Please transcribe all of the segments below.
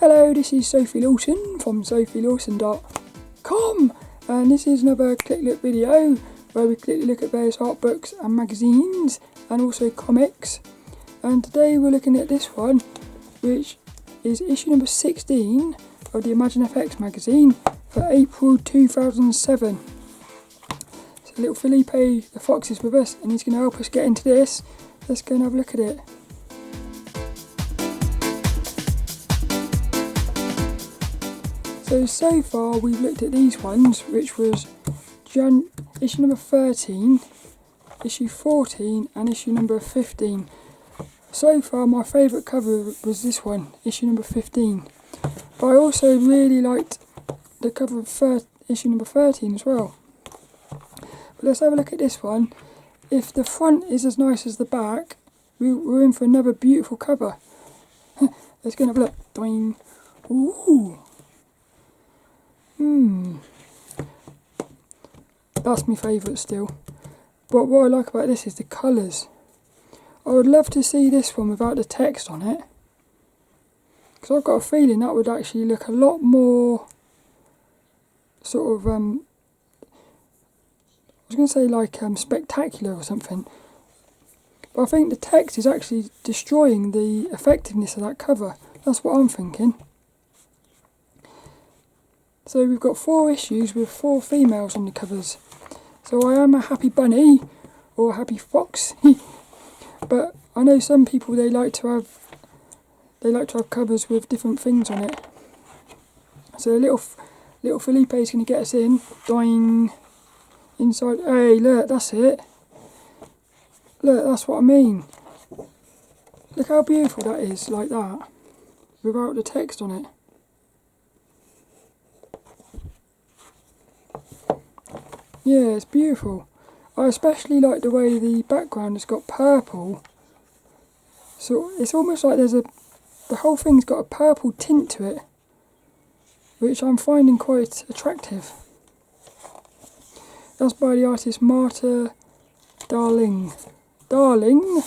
Hello, this is Sophie Lawson from sophielawson.com, and this is another Click Look video where we quickly look at various art books and magazines and also comics. And today we're looking at this one, which is issue number 16 of the ImagineFX magazine for April 2007. So little Felipe the Fox is with us and he's going to help us get into this. Let's go and have a look at it. So far we've looked at these ones, which was issue number 13, issue 14 and issue number 15. So far my favourite cover was this one, issue number 15. But I also really liked the cover of issue number 13 as well. But let's have a look at this one. If the front is as nice as the back, we're in for another beautiful cover. Let's go and have a look. Doing. Ooh. That's my favourite still. But what I like about this is the colours. I would love to see this one without the text on it, because I've got a feeling that would actually look a lot more sort of I was going to say like spectacular or something, but I think the text is actually destroying the effectiveness of that cover. That's what I'm thinking. So we've got 4 issues with 4 females on the covers. So I am a happy bunny or a happy fox, but I know some people they like to have covers with different things on it. So little Felipe is going to get us in. Doing inside. Hey, look, that's it. Look, that's what I mean. Look how beautiful that is, like that, without the text on it. Yeah, it's beautiful. I especially like the way the background has got purple. So it's almost like the whole thing's got a purple tint to it, which I'm finding quite attractive. That's by the artist Marta, Dahlig. Darling?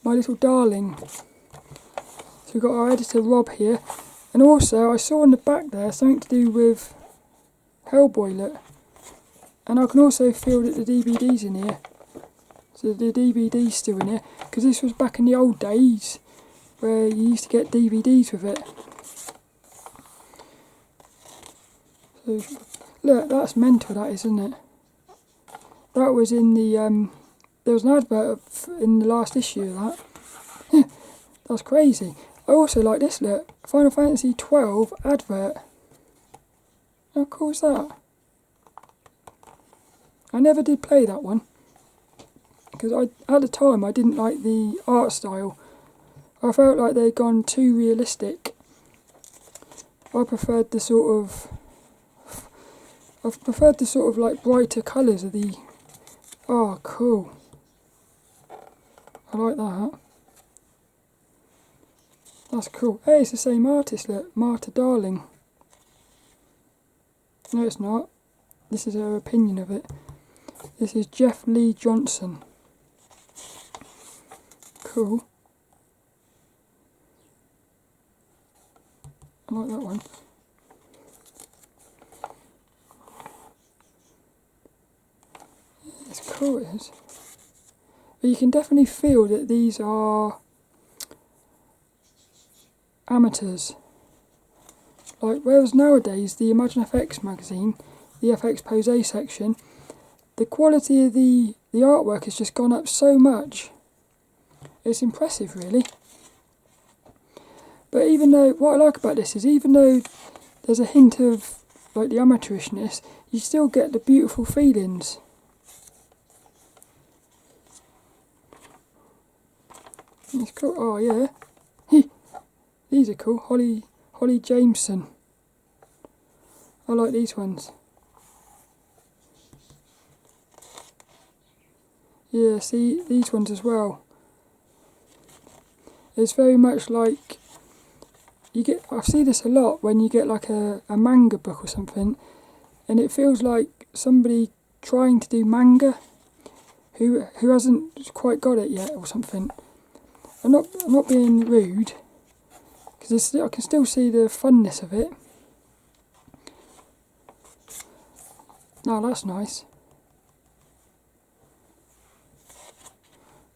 My little darling. So we've got our editor Rob here. And also I saw in the back there something to do with Hellboy, look. And I can also feel that the DVD's in here. So the DVD's still in here, because this was back in the old days where you used to get DVDs with it. So look, that's mental, that is, isn't it? That was in the there was an advert in the last issue of that. That's crazy. I also like this, look, Final Fantasy 12 advert. How cool is that? I never did play that one, because at the time I didn't like the art style. I felt like they'd gone too realistic. I preferred the sort of like brighter colours of the. Oh, cool! I like that. That's cool. Hey, it's the same artist, look, Marta Dahlig. No, it's not. This is her opinion of it. This is Jeff Lee Johnson. Cool. I like that one. It's cool, it is. But you can definitely feel that these are amateurs. Like, whereas nowadays the ImagineFX magazine, the FXPosé section, the quality of the artwork has just gone up so much. It's impressive, really. But even though, what I like about this is, even though there's a hint of like the amateurishness, you still get the beautiful feelings. It's cool. Oh yeah, these are cool. Holly Jameson. I like these ones. Yeah, see these ones as well. It's very much like I see this a lot when you get like a manga book or something, and it feels like somebody trying to do manga who hasn't quite got it yet or something. I'm not being rude, because I can still see the funness of it. No, that's nice.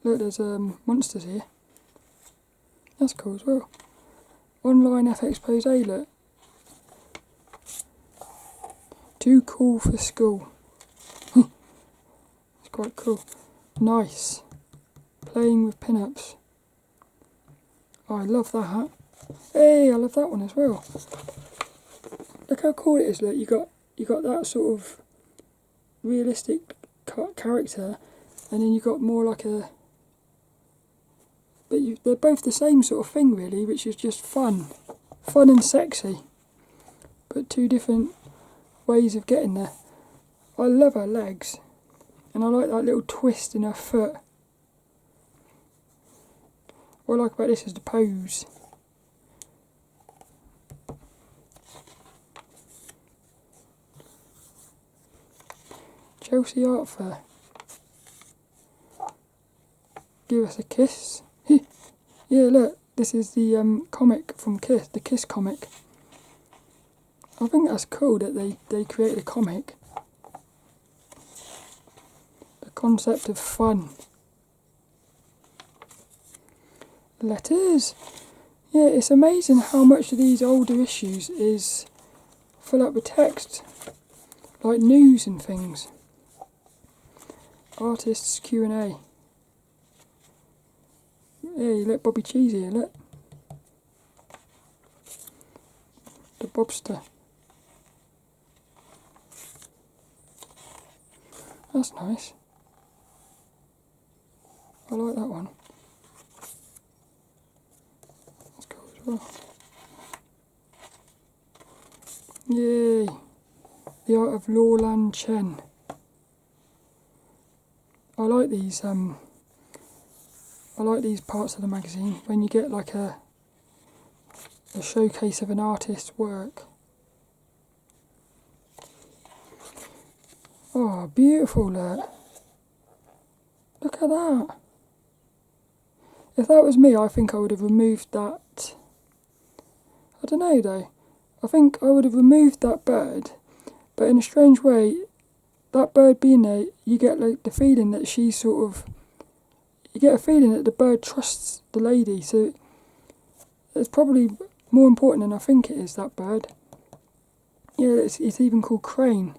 Look, there's monsters here. That's cool as well. Online FXPosé, look. Too cool for school. It's quite cool. Nice. Playing with pinups. Oh, I love that. Hey, I love that one as well. Look how cool it is. Look, you got that sort of realistic character, and then you got more like a. But they're both the same sort of thing, really, which is just fun and sexy. But two different ways of getting there. I love her legs, and I like that little twist in her foot. What I like about this is the pose. Chelsea Art Fair. Give us a kiss. Yeah, look, this is the comic from Kiss, the Kiss comic. I think that's cool that they created a comic. The concept of fun. Letters. Yeah, it's amazing how much of these older issues is full up with text, like news and things. Artists Q&A. Yeah, you look, Bobby Cheese here, look. The Bobster. That's nice. I like that one. That's cool as well. Yay! The Art of Lorland Chen. I like these parts of the magazine when you get like a showcase of an artist's work. Oh, beautiful, look. Look at that. If that was me, I think I would have removed that. I don't know though. I think I would have removed that bird, but in a strange way, that bird being there, you get like the feeling that she's sort of. You get a feeling that the bird trusts the lady, so it's probably more important than I think it is, that bird. Yeah, it's even called Crane.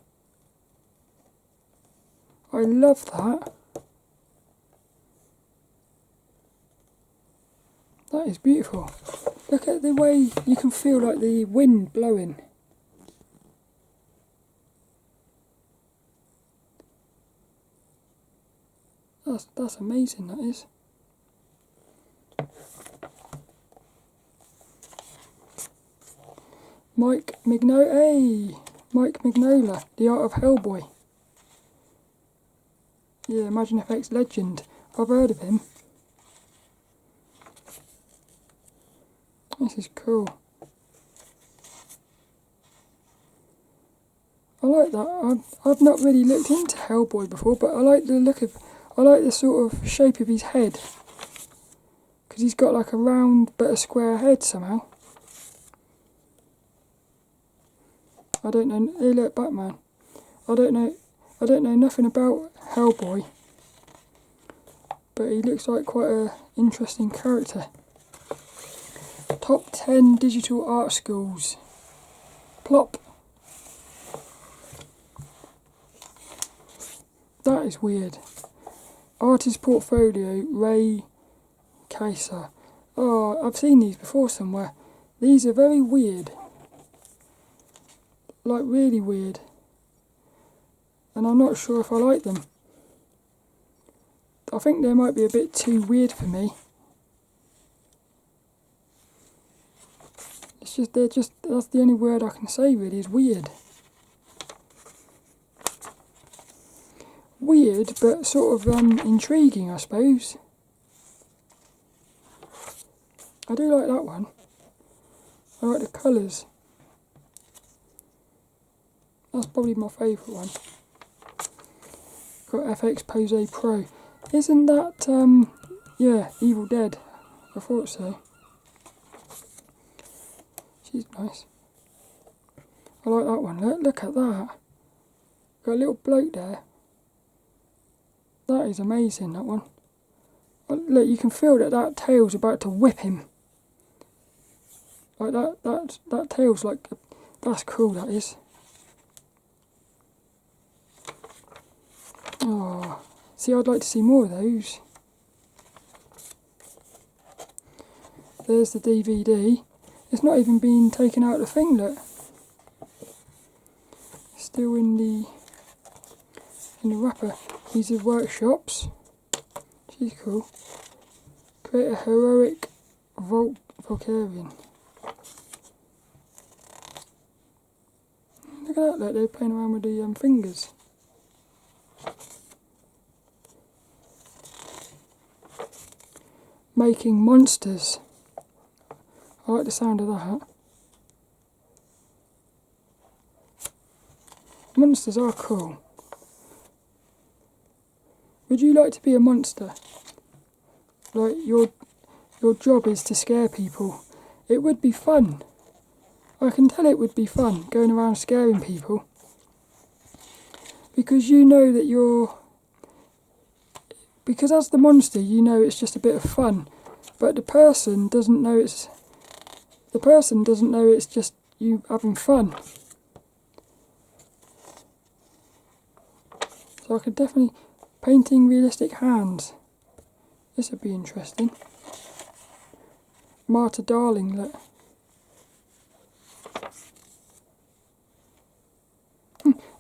I love that. That is beautiful. Look at the way you can feel like the wind blowing. That's amazing, that is. Mignola, The Art of Hellboy. Yeah, ImagineFX legend. I've heard of him. This is cool. I like that. I've not really looked into Hellboy before, but I like the look of. I like the sort of shape of his head, because he's got like a round but a square head somehow. I don't know. Hey, look, Batman. I don't know nothing about Hellboy, but he looks like quite an interesting character. Top 10 digital art schools. Plop. That is weird. Artist portfolio, Ray Kaiser. Oh, I've seen these before somewhere. These are very weird. Like really weird. And I'm not sure if I like them. I think they might be a bit too weird for me. That's the only word I can say really, is weird. Weird, but sort of intriguing, I suppose. I do like that one. I like the colours. That's probably my favourite one. Got FXPosé Pro. Isn't that, yeah, Evil Dead? I thought so. She's nice. I like that one. Look at that. Got a little bloke there. That is amazing, that one. Look, you can feel that tail's about to whip him. Like that tail's like, that's cool, that is. Oh, see, I'd like to see more of those. There's the DVD. It's not even been taken out of the thing, look. Still in the wrapper. These are workshops. She's cool. Create a heroic Valkyrian. Look at that, look, they're playing around with the fingers. Making monsters. I like the sound of that. Monsters are cool. Would you like to be a monster? Like your job is to scare people. It would be fun. I can tell it would be fun going around scaring people. Because you know that because as the monster you know it's just a bit of fun. But the person doesn't know it's just you having fun. So I could definitely painting realistic hands. This would be interesting. Marta Dahlig, look.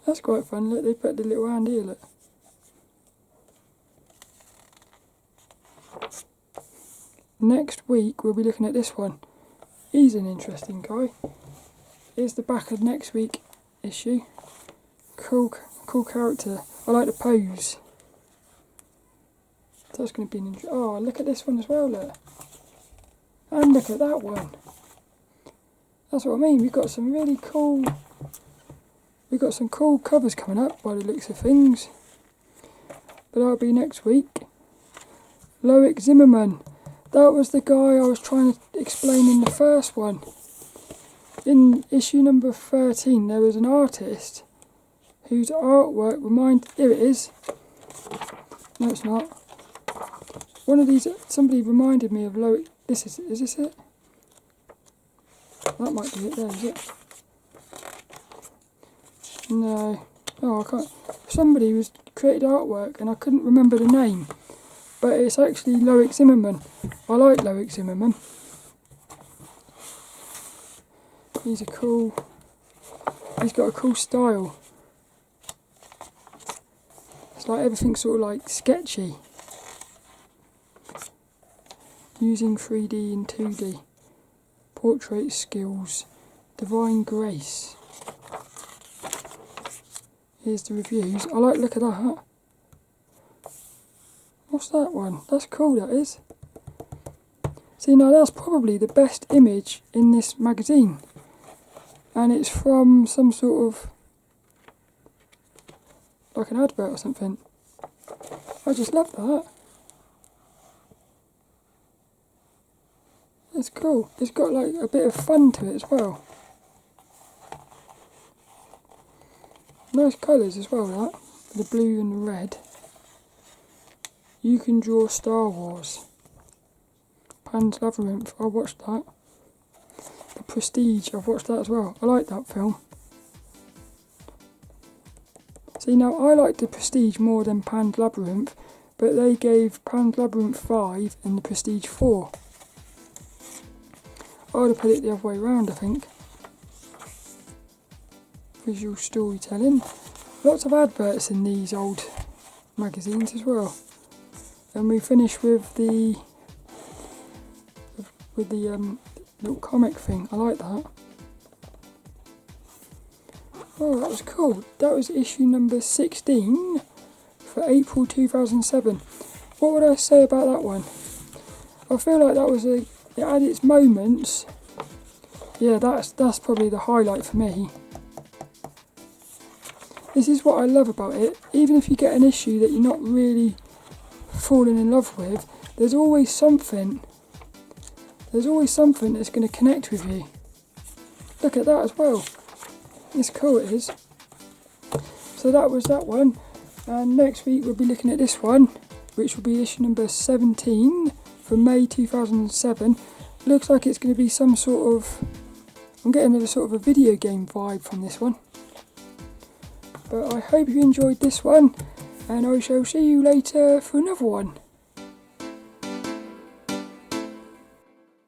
That's quite fun. Look, they put the little hand here, look. Next week we'll be looking at this one. He's an interesting guy. Here's the back of next week's issue. Cool character. I like the pose. So that's going to be an interesting. Oh, look at this one as well, look. And look at that one. That's what I mean. We've got some really cool. We've got some cool covers coming up by the looks of things. But that'll be next week. Loic Zimmerman. That was the guy I was trying to explain in the first one. In issue number 13, there was an artist whose artwork here it is. No, it's not. One of these, somebody reminded me of Loic. Is this it? That might be it there, is it? No. Oh, I can't. Somebody was created artwork and I couldn't remember the name. But it's actually Loic Zimmerman. I like Loic Zimmerman. He's got a cool style. It's like everything's sort of like sketchy. Using 3D and 2D. Portrait skills. Divine grace. Here's the reviews. I like the look of that. What's that one? That's cool, that is. See, now that's probably the best image in this magazine. And it's from some sort of, like an advert or something. I just love that. It's cool. It's got like a bit of fun to it as well. Nice colours as well, that. The blue and the red. You Can Draw Star Wars. Pan's Labyrinth, I watched that. The Prestige, I've watched that as well. I like that film. See, now I like The Prestige more than Pan's Labyrinth, but they gave Pan's Labyrinth 5 and The Prestige 4. I would have put it the other way around, I think. Visual storytelling. Lots of adverts in these old magazines as well. And we finish with the little comic thing. I like that. Oh, that was cool. That was issue number 16 for April 2007. What would I say about that one? I feel like that was it had its moments. Yeah, that's probably the highlight for me. This is what I love about it. Even if you get an issue that you're not really falling in love with, there's always something that's going to connect with you. look at that as well. It's cool, it is. So that was that one. And next week we'll be looking at this one, which will be issue number 17 from May 2007. Looks like it's going to be some sort of... I'm getting a sort of a video game vibe from this one. But I hope you enjoyed this one, and I shall see you later for another one.